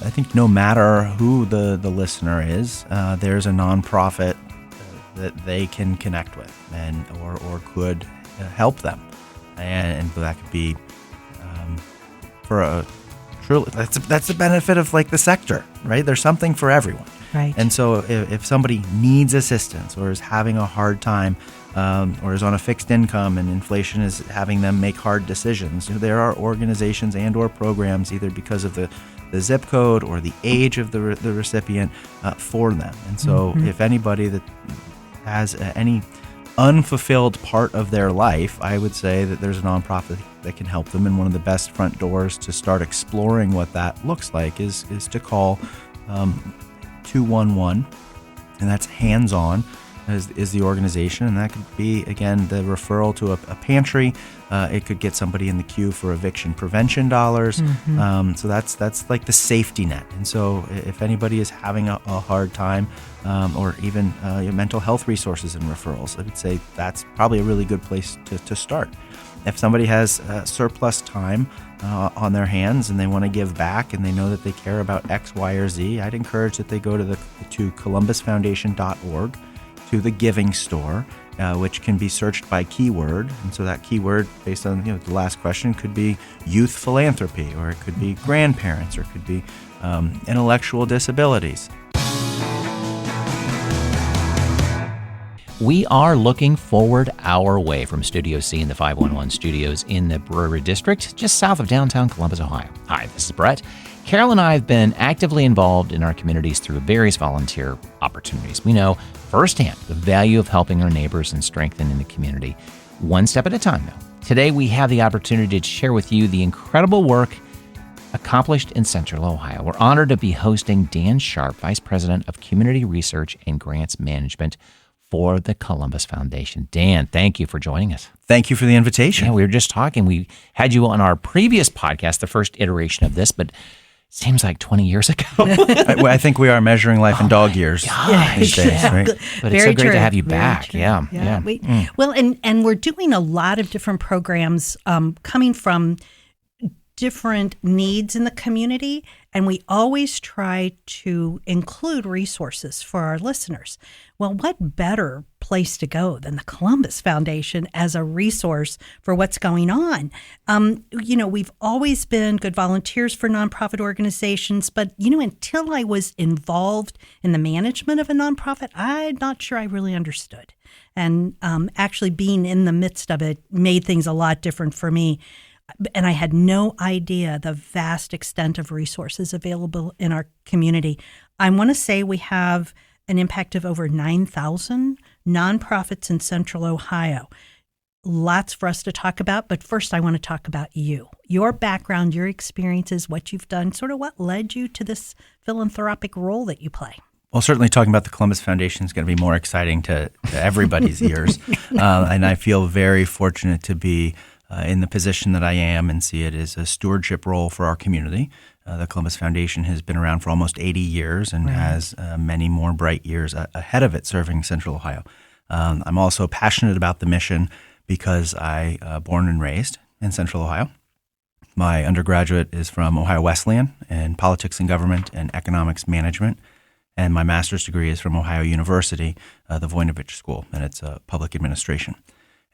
I think no matter who the listener is, there's a nonprofit that they can connect with and or could help them, and that could be for a truly that's the benefit of like the sector, right? There's something for everyone. Right. And so if somebody needs assistance or is having a hard time or is on a fixed income and inflation is having them make hard decisions, there are organizations and or programs either because of the zip code or the age of the recipient for them. And so if anybody that has any unfulfilled part of their life, I would say that there's a nonprofit that can help them. And one of the best front doors to start exploring what that looks like is to call 211, and that's Hands On is the organization, and that could be, again, the referral to a pantry. It could get somebody in the queue for eviction prevention dollars. So that's like the safety net. And so if anybody is having a hard time, or even your mental health resources and referrals, I would say that's probably a really good place to start. If somebody has surplus time on their hands and they want to give back and they know that they care about X, Y, or Z, I'd encourage that they go to columbusfoundation.org, to the Giving Store, which can be searched by keyword. And so that keyword, based on the last question, could be youth philanthropy, or it could be grandparents, or it could be intellectual disabilities. We are looking forward our way from Studio C in the 511 studios in the Brewery District, just south of downtown Columbus, Ohio. Hi, this is Brett. Carol and I have been actively involved in our communities through various volunteer opportunities. We know firsthand the value of helping our neighbors and strengthening the community, one step at a time, though. Today, we have the opportunity to share with you the incredible work accomplished in Central Ohio. We're honored to be hosting Dan Sharp, Vice President of Community Research and Grants Management for the Columbus Foundation. Dan, thank you for joining us. Thank you for the invitation. Yeah, we were just talking. We had you on our previous podcast, the first iteration of this, but seems like 20 years ago. I think we are measuring life in dog years these days, right? But it's so great to have you back. Yeah. Well, and we're doing a lot of different programs coming from different needs in the community, and we always try to include resources for our listeners. Well, what better place to go than the Columbus Foundation as a resource for what's going on? We've always been good volunteers for nonprofit organizations, but, until I was involved in the management of a nonprofit, I'm not sure I really understood. And actually being in the midst of it made things a lot different for me. And I had no idea the vast extent of resources available in our community. I want to say we have an impact of over 9,000 nonprofits in Central Ohio. Lots for us to talk about, but first I want to talk about you, your background, your experiences, what you've done, sort of what led you to this philanthropic role that you play. Well, certainly talking about the Columbus Foundation is going to be more exciting to everybody's ears. And I feel very fortunate to be in the position that I am and see it as a stewardship role for our community. The Columbus Foundation has been around for almost 80 years and has many more bright years ahead of it serving Central Ohio. I'm also passionate about the mission because I born and raised in Central Ohio. My undergraduate is from Ohio Wesleyan in politics and government and economics management. And my master's degree is from Ohio University, the Voinovich School, and it's public administration.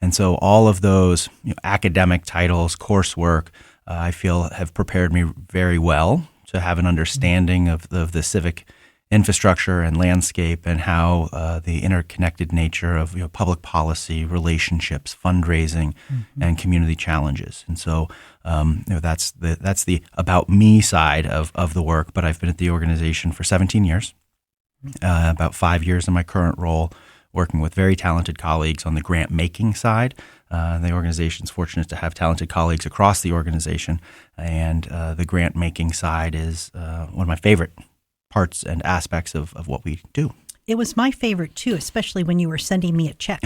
And so all of those academic titles, coursework, I feel have prepared me very well to have an understanding of the civic infrastructure and landscape and how the interconnected nature of public policy, relationships, fundraising, and community challenges. And so that's the about me side of the work. But I've been at the organization for 17 years, about 5 years in my current role, working with very talented colleagues on the grant-making side. The organization's fortunate to have talented colleagues across the organization, and the grant-making side is one of my favorite parts and aspects of what we do. It was my favorite, too, especially when you were sending me a check.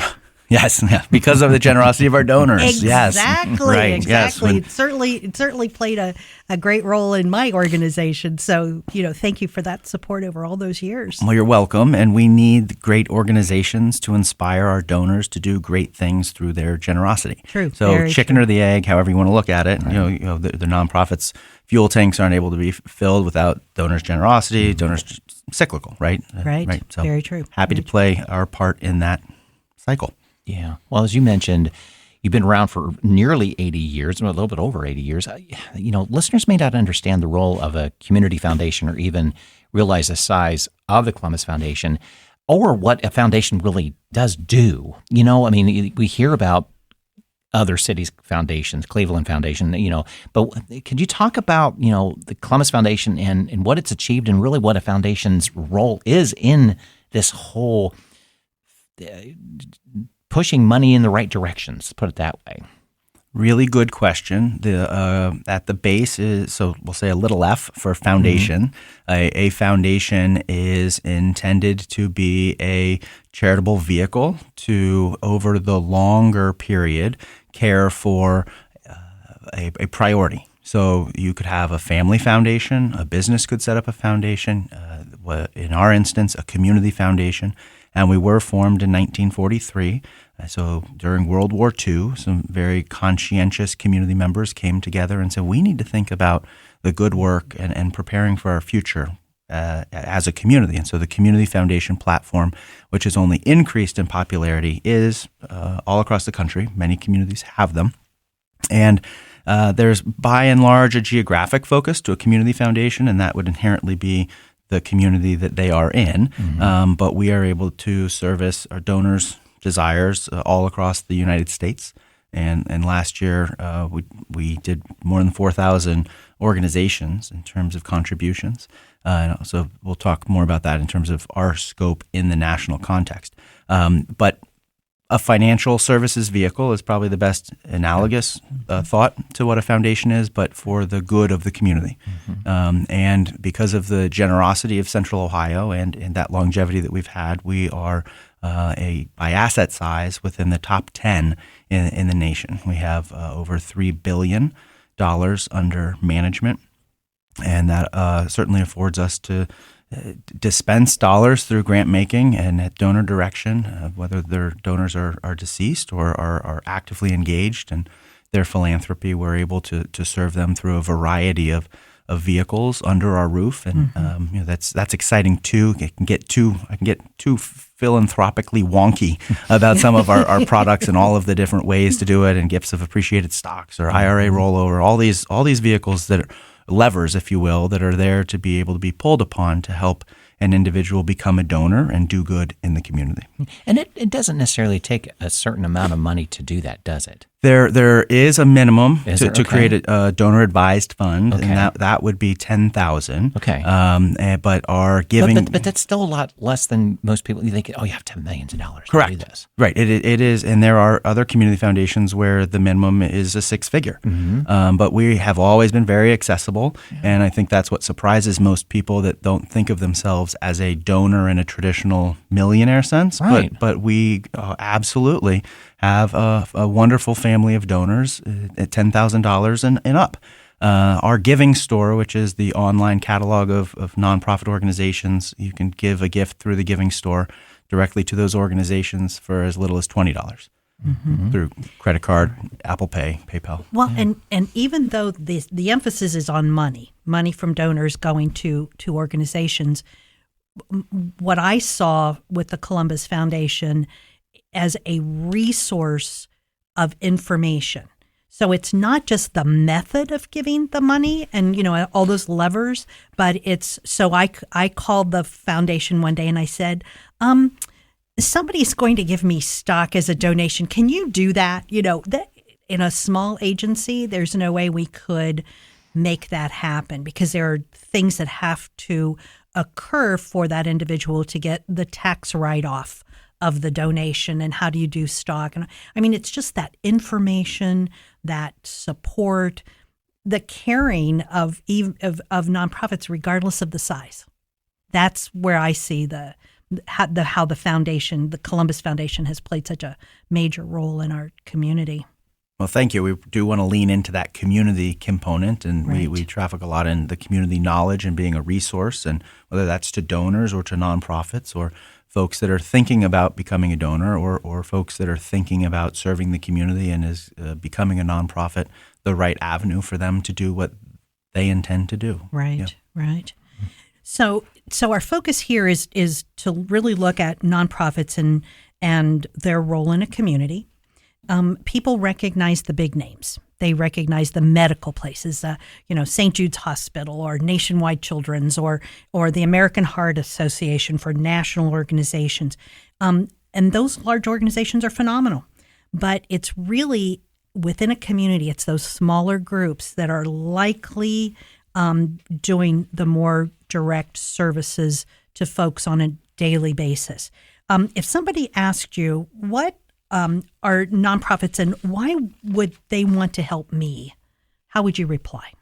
Yes, yeah, because of the generosity of our donors. Yes, Exactly. right. Yes, Exactly. It certainly played a great role in my organization. So, thank you for that support over all those years. Well, you're welcome. And we need great organizations to inspire our donors to do great things through their generosity. True. So Very chicken true. or the egg, however you want to look at it. The nonprofits' fuel tanks aren't able to be filled without donors' generosity. Donors cyclical, right? Right. So Very true. happy to play our part in that cycle. Yeah. Well, as you mentioned, you've been around for nearly 80 years, a little bit over 80 years. Listeners may not understand the role of a community foundation or even realize the size of the Columbus Foundation or what a foundation really does do. We hear about other cities' foundations, Cleveland Foundation, but could you talk about, the Columbus Foundation and what it's achieved and really what a foundation's role is in this whole pushing money in the right directions, put it that way? Really good question. At the base is, so we'll say a little f for foundation. A foundation is intended to be a charitable vehicle to, over the longer period, care for a priority. So you could have a family foundation, a business could set up a foundation, in our instance, a community foundation, and we were formed in 1943. So during World War II, some very conscientious community members came together and said, we need to think about the good work and preparing for our future as a community. And so the Community Foundation platform, which has only increased in popularity, is all across the country. Many communities have them. And there's by and large a geographic focus to a community foundation, and that would inherently be the community that they are in. But we are able to service our donors' desires all across the United States. And last year, we did more than 4,000 organizations in terms of contributions. So we'll talk more about that in terms of our scope in the national context. But a financial services vehicle is probably the best analogous thought to what a foundation is, but for the good of the community. And because of the generosity of Central Ohio and that longevity that we've had, we are by asset size within the top 10 in the nation. We have over $3 billion under management, and that certainly affords us to dispense dollars through grant making and at donor direction, whether their donors are deceased or are actively engaged in their philanthropy. We're able to serve them through a variety of vehicles under our roof, and that's exciting too. I can get too philanthropically wonky about some of our products and all of the different ways to do it, and gifts of appreciated stocks or IRA rollover, all these vehicles that are levers, if you will, that are there to be able to be pulled upon to help an individual become a donor and do good in the community. And it doesn't necessarily take a certain amount of money to do that, does it? There is a minimum to Okay. create a donor advised fund, Okay. and that would be $10,000. Okay. But our giving, But that's still a lot less than most people. You think, you have to have millions of dollars correct, to do this. right? It is, and there are other community foundations where the minimum is a six figure. But we have always been very accessible, and I think that's what surprises most people that don't think of themselves as a donor in a traditional millionaire sense. Right. But we absolutely have a wonderful family of donors at $10,000 and up. Our Giving Store, which is the online catalog of nonprofit organizations, you can give a gift through the Giving Store directly to those organizations for as little as $20 through credit card, Apple Pay, PayPal. Well, and even though the emphasis is on money from donors going to organizations, what I saw with the Columbus Foundation as a resource of information. So it's not just the method of giving the money and, all those levers, but it's, so I called the foundation one day and I said, somebody's going to give me stock as a donation. Can you do that? That in a small agency, there's no way we could make that happen because there are things that have to occur for that individual to get the tax write-off of the donation, and how do you do stock? And I mean, it's just that information, that support, the caring of nonprofits, regardless of the size. That's where I see the how the foundation, the Columbus Foundation, has played such a major role in our community. Well, thank you. We do want to lean into that community component, and Right. we traffic a lot in the community knowledge and being a resource, and whether that's to donors or to nonprofits or folks that are thinking about becoming a donor or folks that are thinking about serving the community and is becoming a nonprofit, the right avenue for them to do what they intend to do. Right, Yeah. right. So our focus here is to really look at nonprofits and their role in a community. People recognize the big names. They recognize the medical places, St. Jude's Hospital or Nationwide Children's or the American Heart Association for national organizations. And those large organizations are phenomenal. But it's really within a community, it's those smaller groups that are likely doing the more direct services to folks on a daily basis. If somebody asked you, what are nonprofits and why would they want to help me? How would you reply?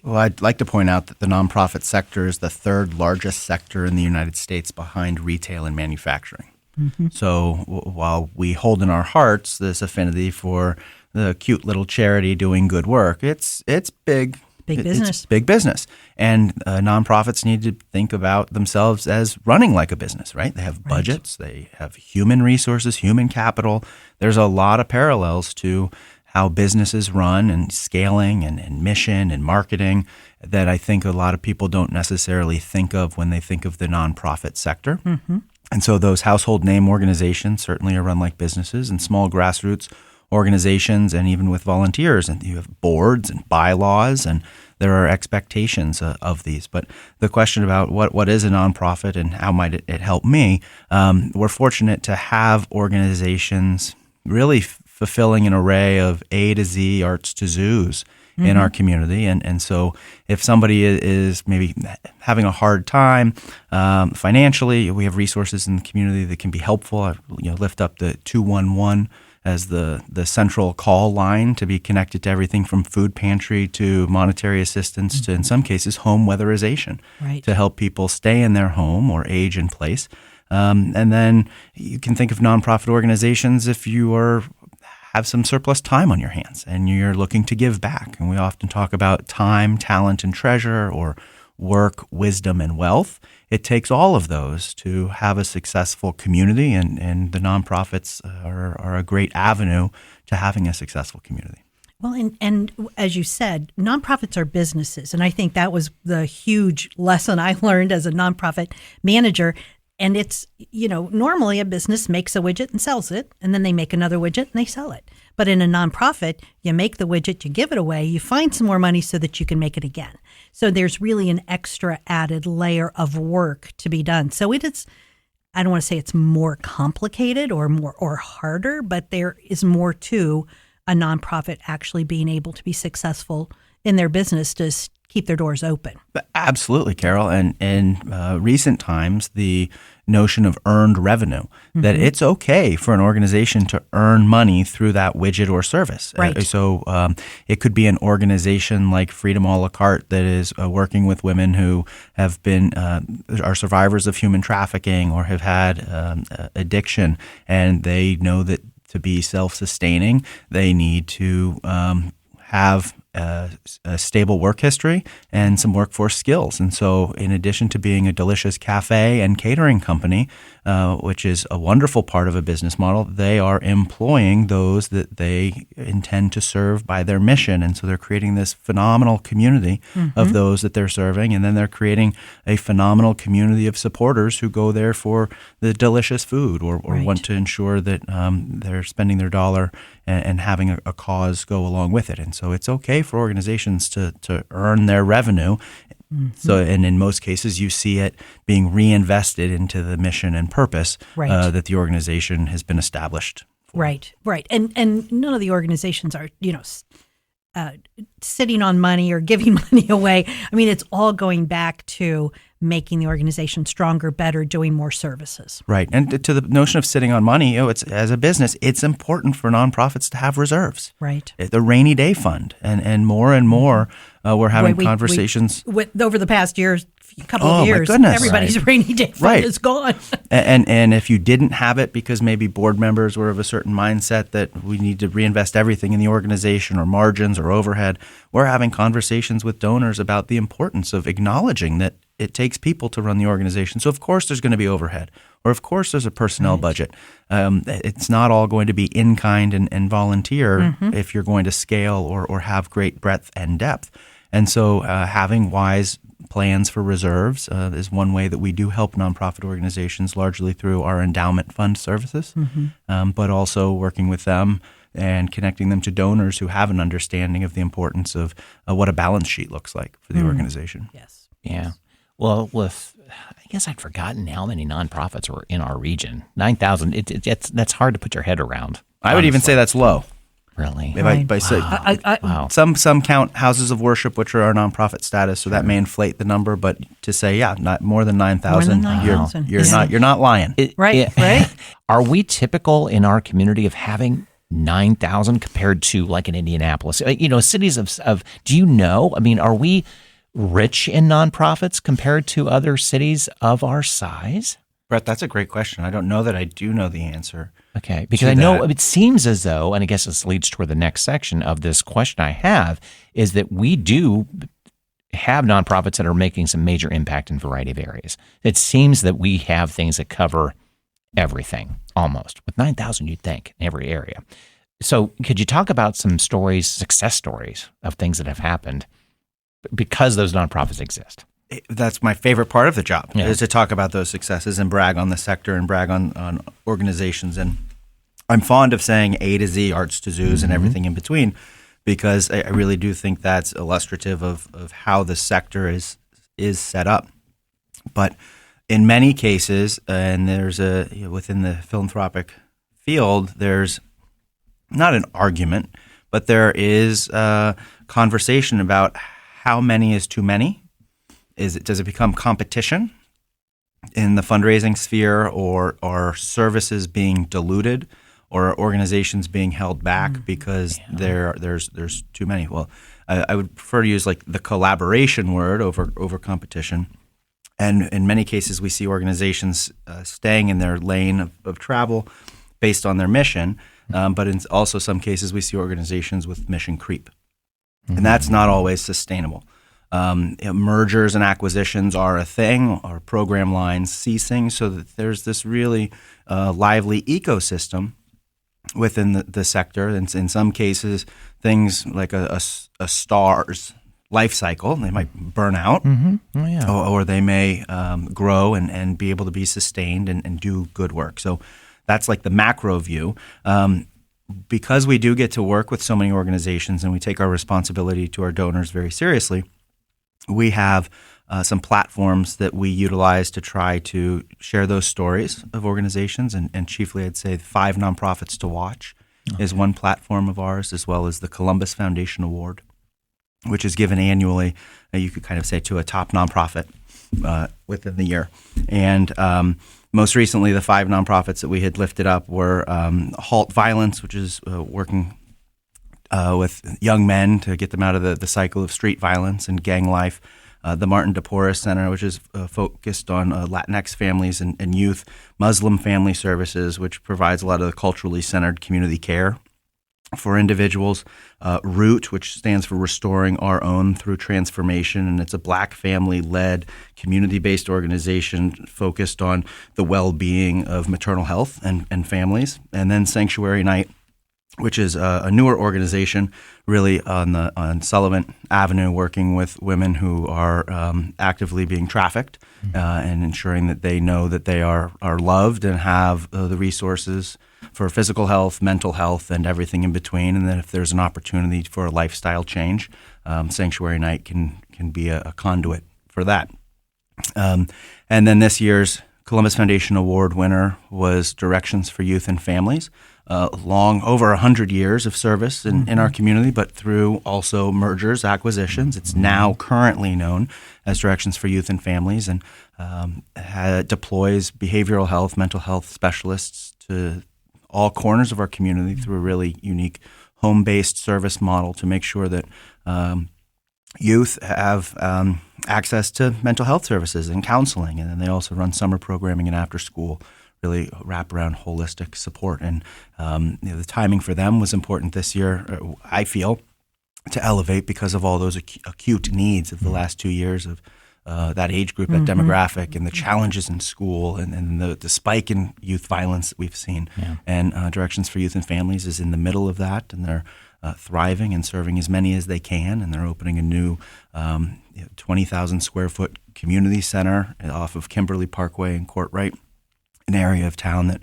Well, I'd like to point out that the nonprofit sector is the third largest sector in the United States behind retail and manufacturing. Mm-hmm. So while we hold in our hearts this affinity for the cute little charity doing good work, it's big. Big business. It's big business. And nonprofits need to think about themselves as running like a business, right? They have budgets, they have human resources, human capital. There's a lot of parallels to how businesses run and scaling and mission and marketing that I think a lot of people don't necessarily think of when they think of the nonprofit sector. Mm-hmm. And so those household name organizations certainly are run like businesses, and small grassroots organizations, and even with volunteers, and you have boards and bylaws, and there are expectations of these. But the question about what is a nonprofit and how might it help me, we're fortunate to have organizations really fulfilling an array of A to Z, arts to zoos in our community. And so if somebody is maybe having a hard time financially, we have resources in the community that can be helpful. I lift up the 211 as the central call line to be connected to everything from food pantry to monetary assistance to, in some cases, home weatherization to help people stay in their home or age in place. And then you can think of nonprofit organizations if you have some surplus time on your hands and you're looking to give back. And we often talk about time, talent, and treasure, or work, wisdom, and wealth. It takes all of those to have a successful community, and the nonprofits are a great avenue to having a successful community. Well, and as you said, nonprofits are businesses. And I think that was the huge lesson I learned as a nonprofit manager. And it's, normally a business makes a widget and sells it, and then they make another widget and they sell it. But in a nonprofit, you make the widget, you give it away, you find some more money so that you can make it again. So there's really an extra added layer of work to be done. So it is, I don't want to say it's more complicated or harder, but there is more to a nonprofit actually being able to be successful in their business to keep their doors open. Absolutely, Carol. And in recent times, the notion of earned revenue, that it's okay for an organization to earn money through that widget or service. Right. So it could be an organization like Freedom a la carte that is working with women who have been are survivors of human trafficking or have had addiction, and they know that to be self-sustaining, they need to have a stable work history and some workforce skills. And so in addition to being a delicious cafe and catering company, which is a wonderful part of a business model, they are employing those that they intend to serve by their mission. And so they're creating this phenomenal community of those that they're serving. And then they're creating a phenomenal community of supporters who go there for the delicious food or want to ensure that they're spending their dollar and having a cause go along with it. And so it's okay for organizations to earn their revenue. So, and in most cases, you see it being reinvested into the mission and purpose that the organization has been established for. Right. And none of the organizations are, sitting on money or giving money away. I mean, it's all going back to making the organization stronger, better, doing more services. Right. And to the notion of sitting on money, it's as a business, it's important for nonprofits to have reserves. Right. The rainy day fund. And more we're having conversations. Over the past year, couple Oh, of my years, goodness. everybody's rainy day fund Right. is gone. And if you didn't have it because maybe board members were of a certain mindset that we need to reinvest everything in the organization or margins or overhead, we're having conversations with donors about the importance of acknowledging that it takes people to run the organization. So of course there's going to be overhead, or of course there's a personnel budget. It's not all going to be in kind and volunteer if you're going to scale or have great breadth and depth. And so having wise plans for reserves is one way that we do help nonprofit organizations, largely through our endowment fund services, but also working with them and connecting them to donors who have an understanding of the importance of what a balance sheet looks like for the organization. Yes. Yeah. Well, I guess I'd forgotten how many nonprofits were in our region. 9,000. That's hard to put your head around. I would even say that's low. Really. If I say, Wow. some count houses of worship, which are our nonprofit status, so that may inflate the number. But to say, not more than 9,000, More than you're 9,000. you're not lying. Right, right. Are we typical in our community of having 9,000 compared to like in Indianapolis? Cities of do you know? I mean, are we rich in nonprofits compared to other cities of our size? Brett, that's a great question. I don't know that I do know the answer. Okay, because I know it seems as though, and I guess this leads toward the next section of this question I have, is that we do have nonprofits that are making some major impact in a variety of areas. It seems that we have things that cover everything almost. With 9,000, you'd think, in every area. So could you talk about some stories, success stories of things that have happened because those nonprofits exist? That's my favorite part of the job, Yeah. is to talk about those successes and brag on the sector and brag on organizations. And I'm fond of saying A to Z, arts to zoos, and everything in between, because I really do think that's illustrative of how the sector is set up. But in many cases, and there's within the philanthropic field, there's not an argument, but there is a conversation about how many is too many. Does it become competition in the fundraising sphere, or are services being diluted, or are organizations being held back because there's too many? Well, I would prefer to use like the collaboration word over competition. And in many cases, we see organizations staying in their lane of travel based on their mission. But in also some cases, we see organizations with mission creep. And that's not always sustainable. Mergers and acquisitions are a thing, or program lines ceasing, so that there's this really lively ecosystem within the sector. And in some cases, things like a star's life cycle, they might burn out, Oh, yeah. or they may grow and be able to be sustained and do good work. So that's like the macro view. Because we do get to work with so many organizations and we take our responsibility to our donors very seriously, we have some platforms that we utilize to try to share those stories of organizations. And chiefly, I'd say 5 Nonprofits to Watch is one platform of ours, as well as the Columbus Foundation Award, which is given annually, you could kind of say, to a top nonprofit within the year. And most recently, the 5 nonprofits that we had lifted up were Halt Violence, which is working with young men to get them out of the cycle of street violence and gang life. The Martin DePorres Center, which is focused on Latinx families and youth. Muslim Family Services, which provides a lot of the culturally centered community care for individuals. ROOT, which stands for Restoring Our Own Through Transformation, and it's a Black family-led, community-based organization focused on the well-being of maternal health and families. And then Sanctuary Night, which is a newer organization, really on Sullivan Avenue, working with women who are actively being trafficked and ensuring that they know that they are loved and have the resources for physical health, mental health, and everything in between. And then if there's an opportunity for a lifestyle change, Sanctuary Night can be a conduit for that. And then this year's Columbus Foundation Award winner was Directions for Youth and Families. Long over 100 years of service in our community, but through also mergers, acquisitions. It's now currently known as Directions for Youth and Families, and deploys behavioral health, mental health specialists to all corners of our community through a really unique home-based service model to make sure that youth have access to mental health services and counseling, and then they also run summer programming and after school, really wrap around holistic support. And the timing for them was important this year, I feel, to elevate because of all those acute needs of the last 2 years of that age group, that demographic, and the challenges in school, and the spike in youth violence that we've seen. Yeah. And Directions for Youth and Families is in the middle of that, and they're thriving and serving as many as they can. And they're opening a new 20,000 square foot community center off of Kimberly Parkway and Courtright, an area of town that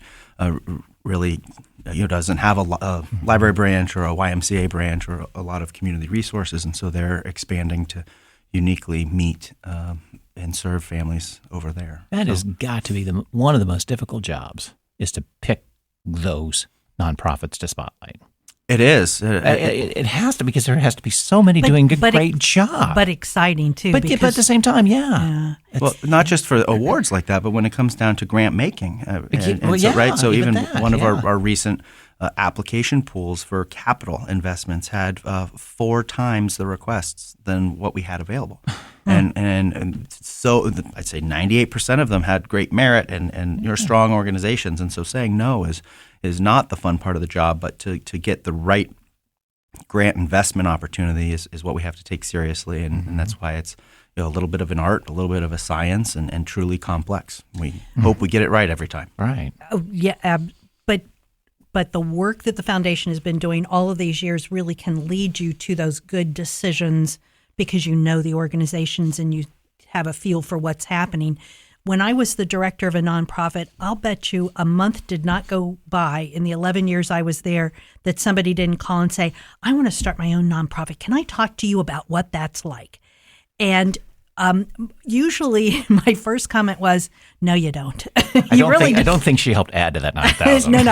really doesn't have a library branch or a YMCA branch or a lot of community resources, and so they're expanding to uniquely meet and serve families over there. That has got to be one of the most difficult jobs, is to pick those nonprofits to spotlight. It is. It has to, because there has to be so many doing a great job. But exciting, too. But at the same time, yeah. Well, not just for awards like that, but when it comes down to grant making. So even that, one of our recent application pools for capital investments had 4 times the requests than what we had available. And so I'd say 98% of them had great merit and strong organizations. And so saying no is not the fun part of the job, but to get the right grant investment opportunity is what we have to take seriously. And that's why it's a little bit of an art, a little bit of a science, and truly complex. We hope we get it right every time. Right. Oh, yeah, but the work that the foundation has been doing all of these years really can lead you to those good decisions because you know the organizations and you have a feel for what's happening. When I was the director of a nonprofit, I'll bet you a month did not go by in the 11 years I was there that somebody didn't call and say, I want to start my own nonprofit. Can I talk to you about what that's like? And usually my first comment was, no, you don't. I don't think she helped add to that 9,000. No.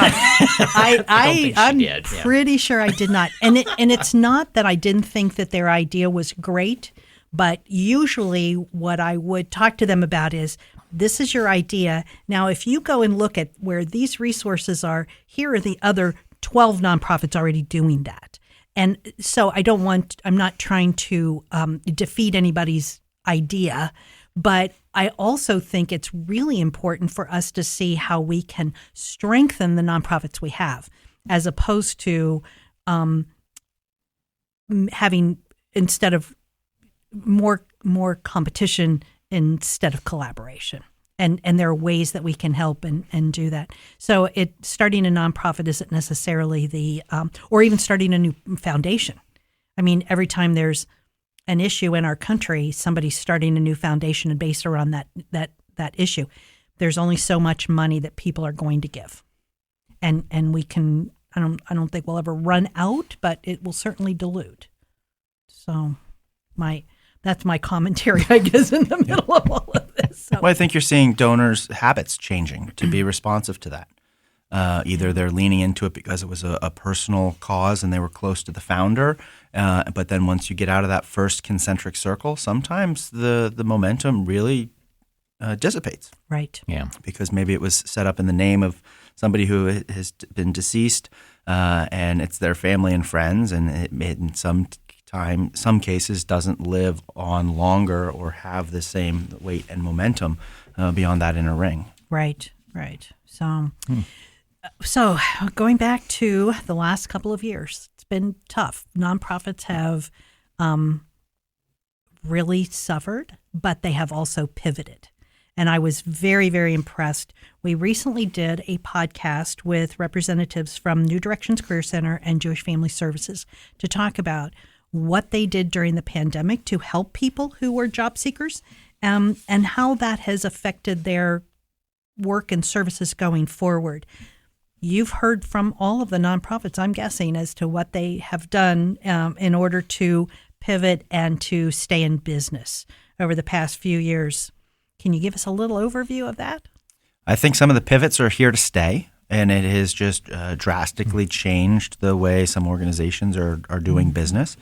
I'm pretty sure I did not. And it's not that I didn't think that their idea was great, but usually what I would talk to them about is, this is your idea. Now, if you go and look at where these resources are, here are the other 12 nonprofits already doing that. And so I'm not trying to defeat anybody's idea, but I also think it's really important for us to see how we can strengthen the nonprofits we have, as opposed to having, instead of more competition instead of collaboration. And there are ways that we can help and do that. So starting a nonprofit isn't necessarily or even starting a new foundation. I mean, every time there's an issue in our country, somebody's starting a new foundation and based around that issue. There's only so much money that people are going to give. And we can, I don't think we'll ever run out, but it will certainly dilute. So that's my commentary, I guess, in the middle of all of this. So. Well, I think you're seeing donors' habits changing to be responsive to that. Either they're leaning into it because it was a personal cause and they were close to the founder, but then once you get out of that first concentric circle, sometimes the momentum really dissipates. Right. Yeah. Because maybe it was set up in the name of somebody who has been deceased, and it's their family and friends, and it in some cases doesn't live on longer or have the same weight and momentum beyond that inner ring. Right. So going back to the last couple of years, it's been tough. Nonprofits have really suffered, but they have also pivoted. And I was very, very impressed. We recently did a podcast with representatives from New Directions Career Center and Jewish Family Services to talk about what they did during the pandemic to help people who were job seekers, and how that has affected their work and services going forward. You've heard from all of the nonprofits, I'm guessing, as to what they have done in order to pivot and to stay in business over the past few years. Can you give us a little overview of that? I think some of the pivots are here to stay, and it has just drastically changed the way some organizations are doing business.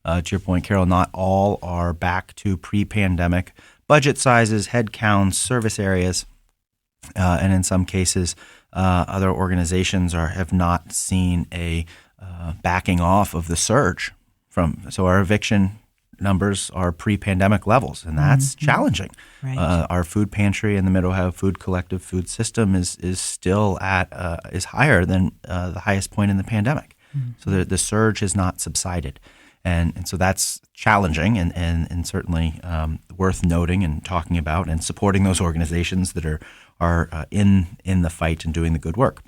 To your point, Carol, not all are back to pre-pandemic budget sizes, head counts, service areas, and in some cases, other organizations have not seen a backing off of the surge. So our eviction numbers are pre-pandemic levels, and that's challenging. Right. Our food pantry and the Mid-Ohio Food Collective food system is still at is higher than the highest point in the pandemic. So the surge has not subsided. And so that's challenging and certainly worth noting and talking about and supporting those organizations that are in the fight and doing the good work.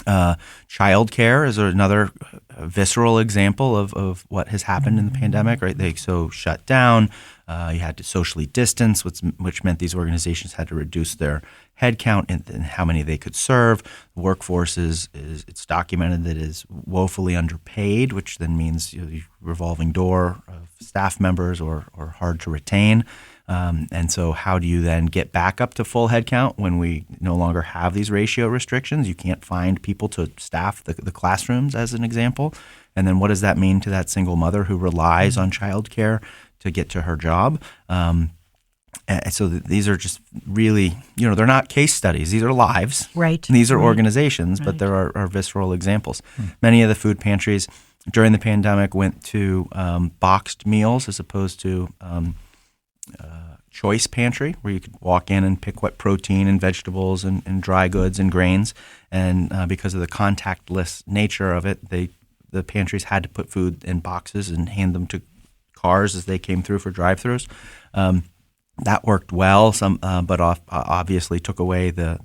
Childcare is another visceral example of what has happened in the pandemic, right? They so shut down. You had to socially distance, which meant these organizations had to reduce their headcount and how many they could serve. The workforce it's documented that is woefully underpaid, which then means revolving door of staff members or hard to retain. And so how do you then get back up to full headcount when we no longer have these ratio restrictions? You can't find people to staff the classrooms, as an example. And then what does that mean to that single mother who relies on childcare to get to her job? And so these are just really, they're not case studies. These are lives. Right. These are organizations, but there are visceral examples. Many of the food pantries during the pandemic went to boxed meals as opposed to choice pantry, where you could walk in and pick what protein and vegetables and dry goods and grains. And because of the contactless nature of it, the pantries had to put food in boxes and hand them to cars as they came through for drive-thrus. That worked well, but obviously took away the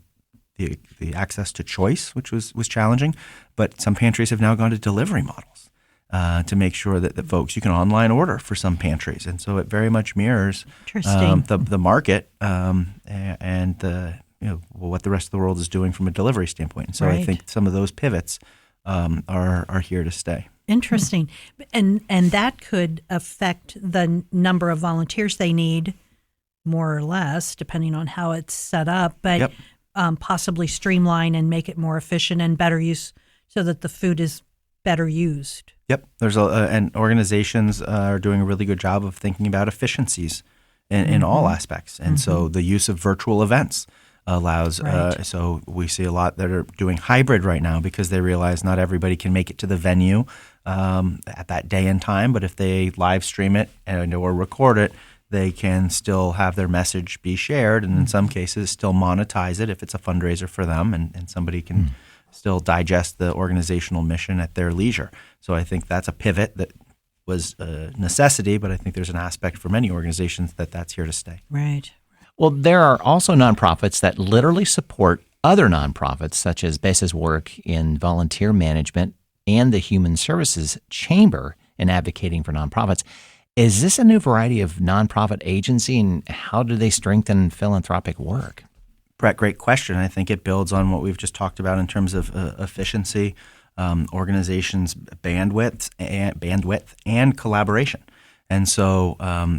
access to choice, which was challenging. But some pantries have now gone to delivery models to make sure that you can online order for some pantries, and so it very much mirrors the market and what the rest of the world is doing from a delivery standpoint. And so I think some of those pivots are here to stay. Interesting, and that could affect the number of volunteers they need, more or less, depending on how it's set up, but possibly streamline and make it more efficient and better use so that the food is better used. Yep. And organizations are doing a really good job of thinking about efficiencies in all aspects. And so the use of virtual events allows, so we see a lot that are doing hybrid right now because they realize not everybody can make it to the venue at that day and time, but if they live stream it or record it, they can still have their message be shared, and in some cases still monetize it if it's a fundraiser for them, and somebody can still digest the organizational mission at their leisure. So I think that's a pivot that was a necessity, but I think there's an aspect for many organizations that's here to stay. Right. Well, there are also nonprofits that literally support other nonprofits, such as Besa's work in volunteer management and the Human Services Chamber in advocating for nonprofits. Is this a new variety of nonprofit agency, and how do they strengthen philanthropic work? Brett, great question. I think it builds on what we've just talked about in terms of efficiency, organizations' bandwidth and collaboration. And so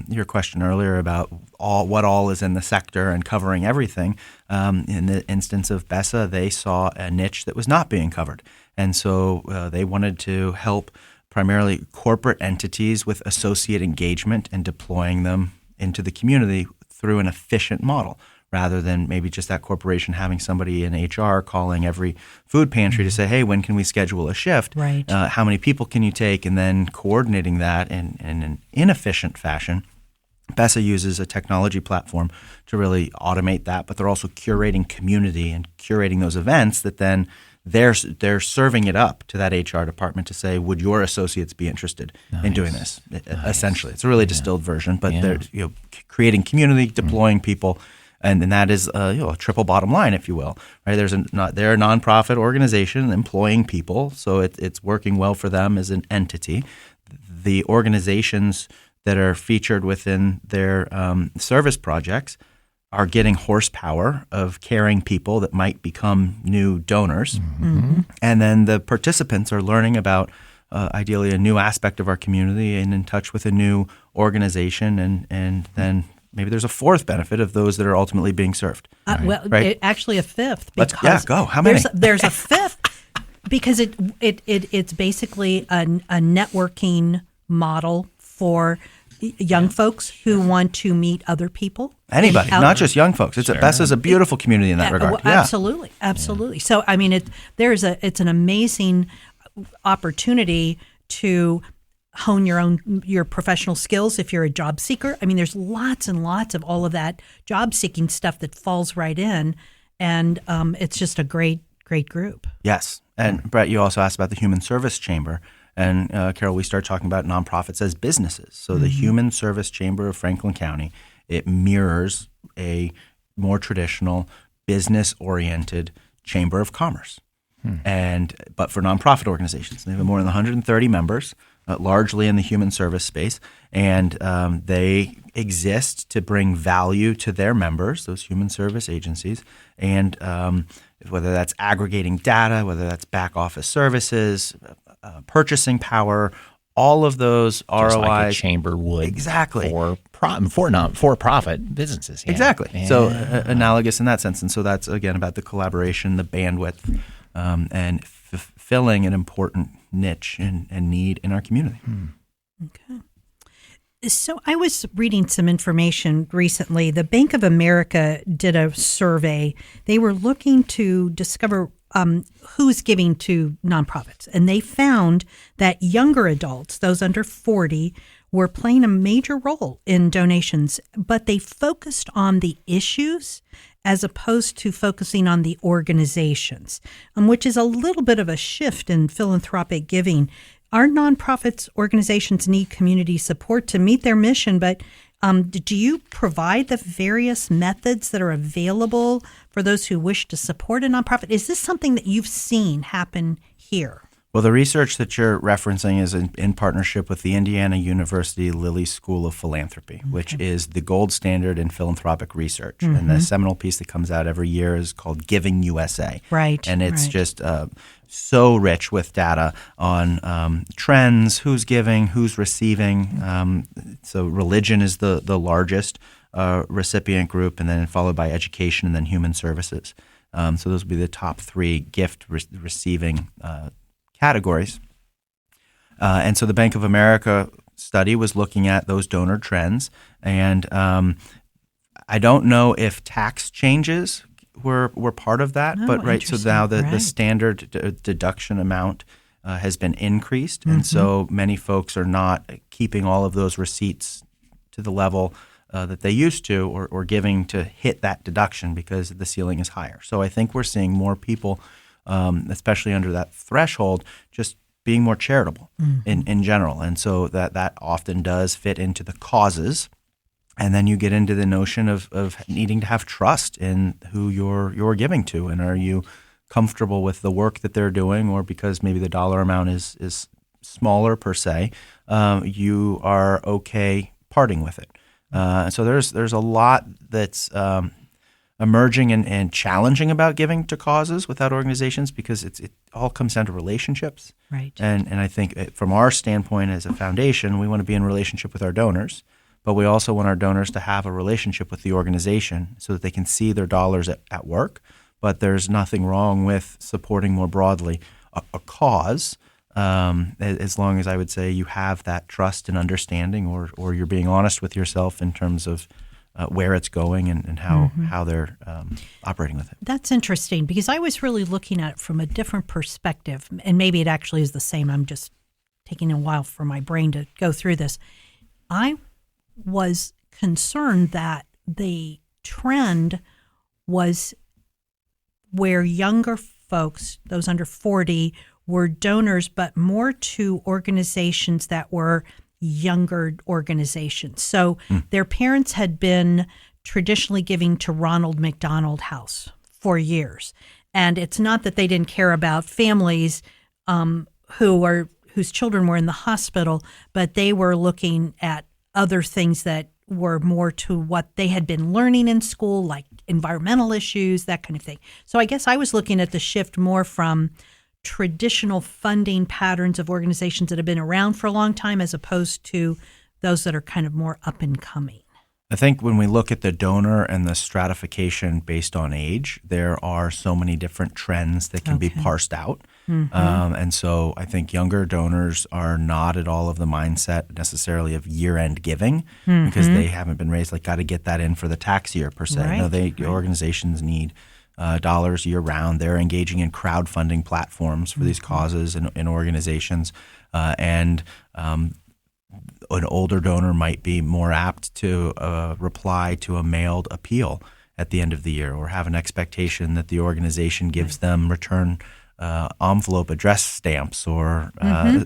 your question earlier about what all is in the sector and covering everything, in the instance of Besa, they saw a niche that was not being covered. And so they wanted to help primarily corporate entities with associate engagement and deploying them into the community through an efficient model, rather than maybe just that corporation having somebody in HR calling every food pantry to say, hey, when can we schedule a shift? Right. How many people can you take? And then coordinating that in an inefficient fashion. Besa uses a technology platform to really automate that, but they're also curating community and curating those events that then they're serving it up to that HR department to say, would your associates be interested in doing this? Essentially, it's a really distilled version, but they're creating community, deploying people, and that is a triple bottom line, if you will. Right? They're a nonprofit organization employing people, so it's working well for them as an entity. The organizations that are featured within their service projects are getting horsepower of caring people that might become new donors. Mm-hmm. And then the participants are learning about ideally a new aspect of our community and in touch with a new organization. And then maybe there's a fourth benefit of those that are ultimately being served. Actually a fifth. Go. How many? There's a fifth because it's basically a networking model for young folks who want to meet other people. Anybody, not just young folks. Besa's a beautiful community in that regard. Absolutely. Yeah. So, I mean, it's an amazing opportunity to hone your professional skills if you're a job seeker. I mean, there's lots and lots of all of that job seeking stuff that falls right in, and it's just a great group. Yes. And Brett, you also asked about the Human Service Chamber. And Carol, we started talking about nonprofits as businesses. So the Human Service Chamber of Franklin County, it mirrors a more traditional business-oriented chamber of commerce. But for nonprofit organizations. They have more than 130 members, largely in the human service space. And they exist to bring value to their members, those human service agencies, and whether that's aggregating data, whether that's back office services, purchasing power, all of those ROIs. Just like a chamber would exactly for for-profit businesses. Yeah. Exactly. Yeah. So analogous in that sense. And so that's, again, about the collaboration, the bandwidth, and fulfilling an important niche and need in our community. Okay. So I was reading some information recently. The Bank of America did a survey. They were looking to discover who's giving to nonprofits. And they found that younger adults, those under 40, were playing a major role in donations, but they focused on the issues as opposed to focusing on the organizations, which is a little bit of a shift in philanthropic giving. Our nonprofits organizations need community support to meet their mission, but do you provide the various methods that are available for those who wish to support a nonprofit? Is this something that you've seen happen here? Well, the research that you're referencing is in partnership with the Indiana University Lilly School of Philanthropy, which is the gold standard in philanthropic research. And the seminal piece that comes out every year is called Giving USA. Right. And it's just so rich with data on trends, who's giving, who's receiving. So religion is the largest recipient group, and then followed by education and then human services. So those would be the top three gift receiving categories. And so the Bank of America study was looking at those donor trends. And I don't know if tax changes were part of that, but so now the standard deduction amount has been increased. And so many folks are not keeping all of those receipts to the level that they used to or giving to hit that deduction because the ceiling is higher. So I think we're seeing more people especially under that threshold, just being more charitable in general. And so that often does fit into the causes. And then you get into the notion of needing to have trust in who you're giving to. And are you comfortable with the work that they're doing, or because maybe the dollar amount is smaller per se, you are okay parting with it. So there's a lot that's emerging and challenging about giving to causes without organizations, because it all comes down to relationships. Right. And I think from our standpoint as a foundation, we want to be in relationship with our donors, but we also want our donors to have a relationship with the organization so that they can see their dollars at work. But there's nothing wrong with supporting more broadly a cause, as long as I would say you have that trust and understanding, or you're being honest with yourself in terms of where it's going and how they're operating with it. That's interesting, because I was really looking at it from a different perspective, and maybe it actually is the same. I'm just taking a while for my brain to go through this. I was concerned that the trend was where younger folks, those under 40, were donors, but more to organizations that were younger organizations. So their parents had been traditionally giving to Ronald McDonald House for years. And it's not that they didn't care about families whose children were in the hospital, but they were looking at other things that were more to what they had been learning in school, like environmental issues, that kind of thing. So I guess I was looking at the shift more from traditional funding patterns of organizations that have been around for a long time, as opposed to those that are kind of more up and coming. I think when we look at the donor and the stratification based on age, there are so many different trends that can be parsed out. And so I think younger donors are not at all of the mindset necessarily of year-end giving, because they haven't been raised like, got to get that in for the tax year per se. Right. No, organizations need dollars year-round. They're engaging in crowdfunding platforms for these causes and organizations. And an older donor might be more apt to reply to a mailed appeal at the end of the year, or have an expectation that the organization gives them return envelope address stamps or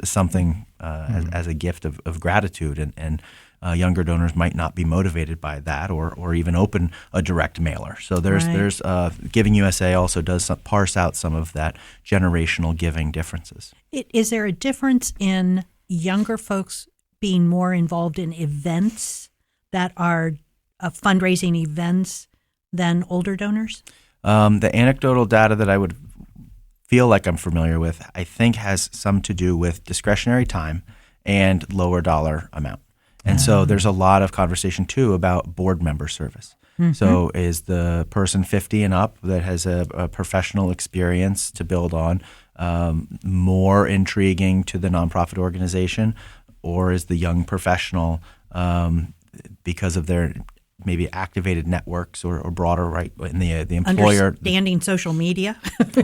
something as a gift of gratitude. And younger donors might not be motivated by that, or even open a direct mailer. So there's Giving USA also does parse out some of that generational giving differences. Is there a difference in younger folks being more involved in events that are fundraising events than older donors? The anecdotal data that I would feel like I'm familiar with, I think, has some to do with discretionary time and lower dollar amount. And so there's a lot of conversation, too, about board member service. So is the person 50 and up that has a professional experience to build on more intriguing to the nonprofit organization, or is the young professional, because of their maybe activated networks or broader, right, in the employer Understanding social media,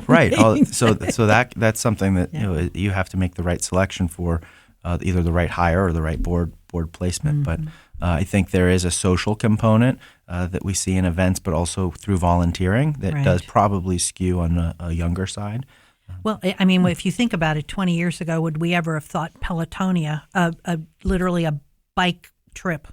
right? So that's something that you have to make the right selection for, either the right hire or the right board placement. But I think there is a social component that we see in events, but also through volunteering that does probably skew on a younger side. Well, I mean, if you think about it, 20 years ago, would we ever have thought Pelotonia, literally a bike trip,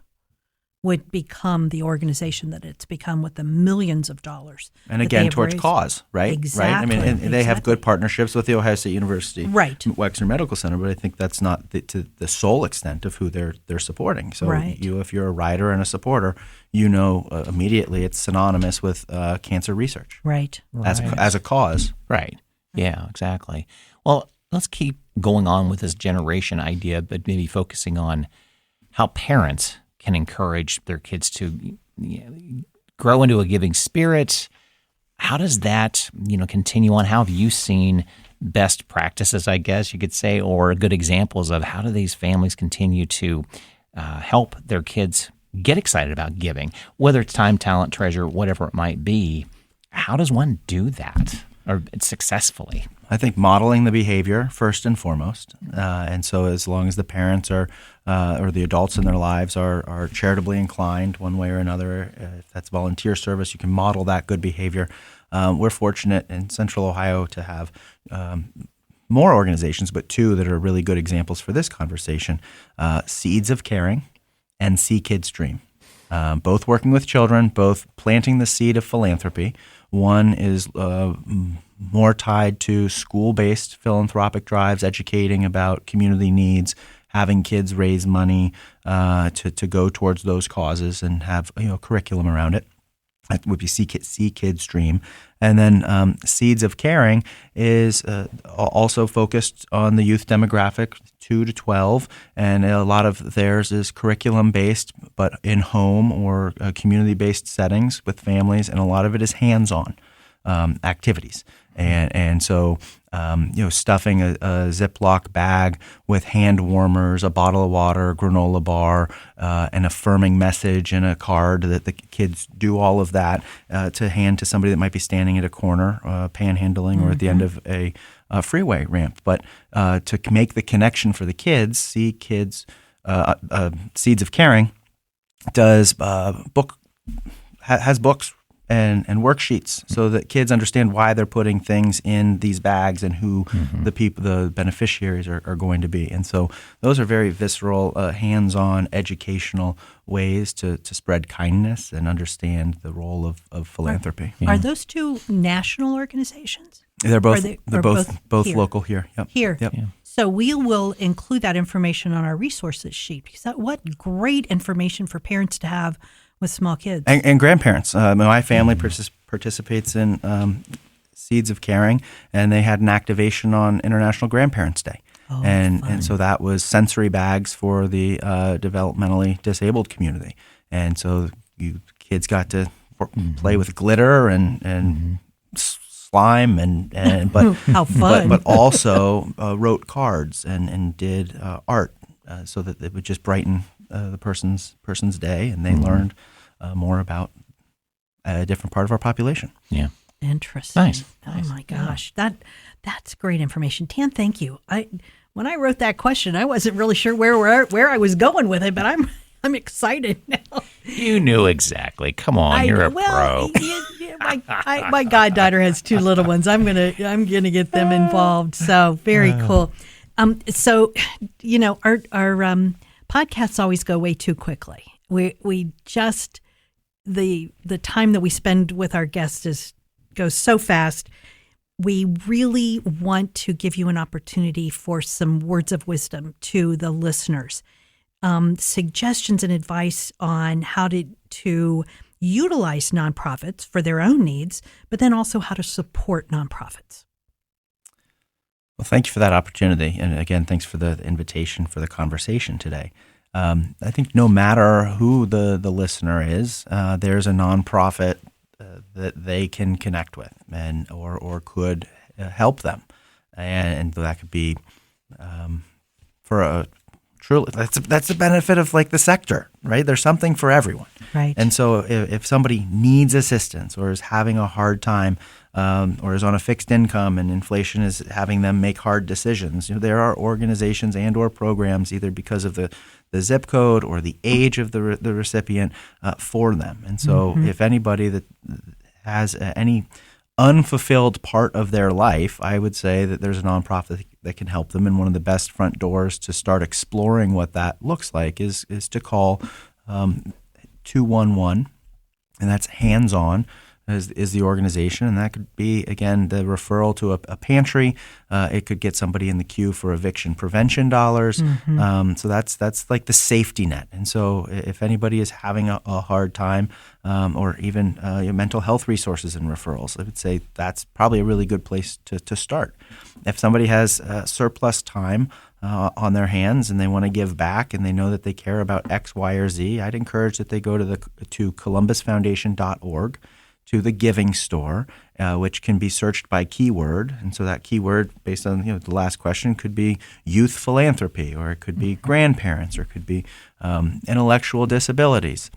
would become the organization that it's become with the millions of dollars? And again, towards cause, right? Exactly. Right? I mean, and they have good partnerships with the Ohio State University Wexner Medical Center, but I think that's not to the sole extent of who they're supporting. So if you're a writer and a supporter, immediately it's synonymous with cancer research. Right. As a cause. Right. Yeah, exactly. Well, let's keep going on with this generation idea, but maybe focusing on how parents can encourage their kids to grow into a giving spirit. How does that, continue on? How have you seen best practices, I guess you could say, or good examples of how do these families continue to help their kids get excited about giving, whether it's time, talent, treasure, whatever it might be? How does one do that, or successfully? I think modeling the behavior first and foremost, and so as long as the parents are or the adults in their lives are charitably inclined one way or another, if that's volunteer service, you can model that good behavior. We're fortunate in Central Ohio to have more organizations, but two that are really good examples for this conversation: Seeds of Caring and See Kids Dream. Both working with children, both planting the seed of philanthropy. One is more tied to school-based philanthropic drives, educating about community needs, having kids raise money to go towards those causes and have curriculum around it. That would be See Kids Dream. And then Seeds of Caring is also focused on the youth demographic, 2 to 12, and a lot of theirs is curriculum-based, but in home or community-based settings with families, and a lot of it is hands-on activities. And so, stuffing a Ziploc bag with hand warmers, a bottle of water, a granola bar, an affirming message, and a card that the kids do all of that to hand to somebody that might be standing at a corner, panhandling, or at the end of a freeway ramp. But to make the connection for the kids, Seeds of Caring does has books and worksheets so that kids understand why they're putting things in these bags and who the beneficiaries are going to be. And so those are very visceral, hands-on, educational ways to spread kindness and understand the role of philanthropy. Are those two national organizations? They're both both here? local here. Yep. Here. Yep. Yeah. So we will include that information on our resources sheet, because what great information for parents to have with small kids. And grandparents. My family participates in Seeds of Caring, and they had an activation on International Grandparents' Day. And so that was sensory bags for the developmentally disabled community. And so kids got to play with glitter and slime but how fun. but also wrote cards and did art so that it would just brighten the person's day, and they learned more about a different part of our population. Yeah. Interesting. Nice. Oh my gosh, that's great information. Tan, thank you. when I wrote that question, I wasn't really sure where I was going with it, but I'm excited now. You knew exactly. Come on, you're a pro. My goddaughter has 2 little ones. I'm gonna get them involved. So very cool. So our podcasts always go way too quickly. We just the time that we spend with our guests goes so fast. We really want to give you an opportunity for some words of wisdom to the listeners, suggestions and advice on how to utilize nonprofits for their own needs, but then also how to support nonprofits. Well, thank you for that opportunity. And again, thanks for the invitation for the conversation today. I think no matter who the listener is, there's a nonprofit that they can connect with and or could help them. And that could be for a truly, that's the benefit of like the sector, right? There's something for everyone. Right. And so if somebody needs assistance or is having a hard time or is on a fixed income and inflation is having them make hard decisions, there are organizations and or programs either because of the zip code or the age of the recipient for them. And so if anybody that has any unfulfilled part of their life, I would say that there's a nonprofit that can help them. And one of the best front doors to start exploring what that looks like is to call 211, and that's Hands On is the organization. And that could be, again, the referral to a pantry. It could get somebody in the queue for eviction prevention dollars. So that's like the safety net. And so if anybody is having a hard time or even mental health resources and referrals, I would say that's probably a really good place to start. If somebody has surplus time on their hands and they want to give back and they know that they care about X, Y, or Z, I'd encourage that they go to columbusfoundation.org, to the Giving Store, which can be searched by keyword. And so that keyword, based on the last question, could be youth philanthropy, or it could be grandparents, or it could be intellectual disabilities.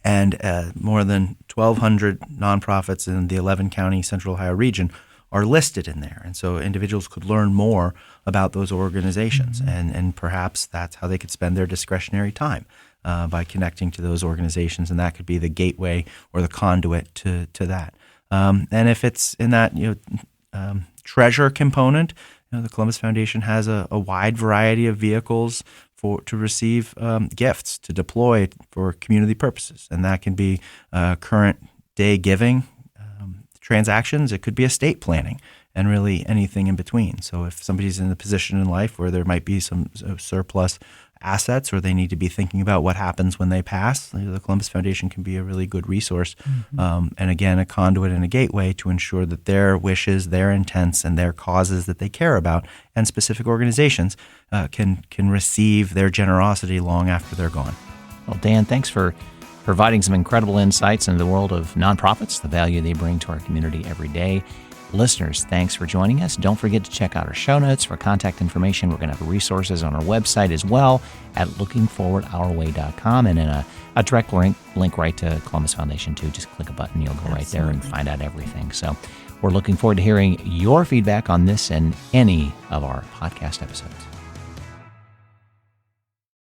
And more than 1,200 nonprofits in the 11-county Central Ohio region are listed in there. And so individuals could learn more about those organizations, and perhaps that's how they could spend their discretionary time. By connecting to those organizations, and that could be the gateway or the conduit to that. And if it's in that treasure component, the Columbus Foundation has a wide variety of vehicles to receive gifts to deploy for community purposes, and that can be current day giving transactions. It could be estate planning, and really anything in between. So if somebody's in a position in life where there might be some surplus assets, or they need to be thinking about what happens when they pass, the Columbus Foundation can be a really good resource. And again, a conduit and a gateway to ensure that their wishes, their intents, and their causes that they care about, and specific organizations can receive their generosity long after they're gone. Well, Dan, thanks for providing some incredible insights into the world of nonprofits, the value they bring to our community every day. Listeners, thanks for joining us. Don't forget to check out our show notes for contact information. We're going to have resources on our website as well at lookingforwardourway.com, and in a direct link right to Columbus Foundation too. Just click a button, you'll go right there and find out everything. So we're looking forward to hearing your feedback on this and any of our podcast episodes.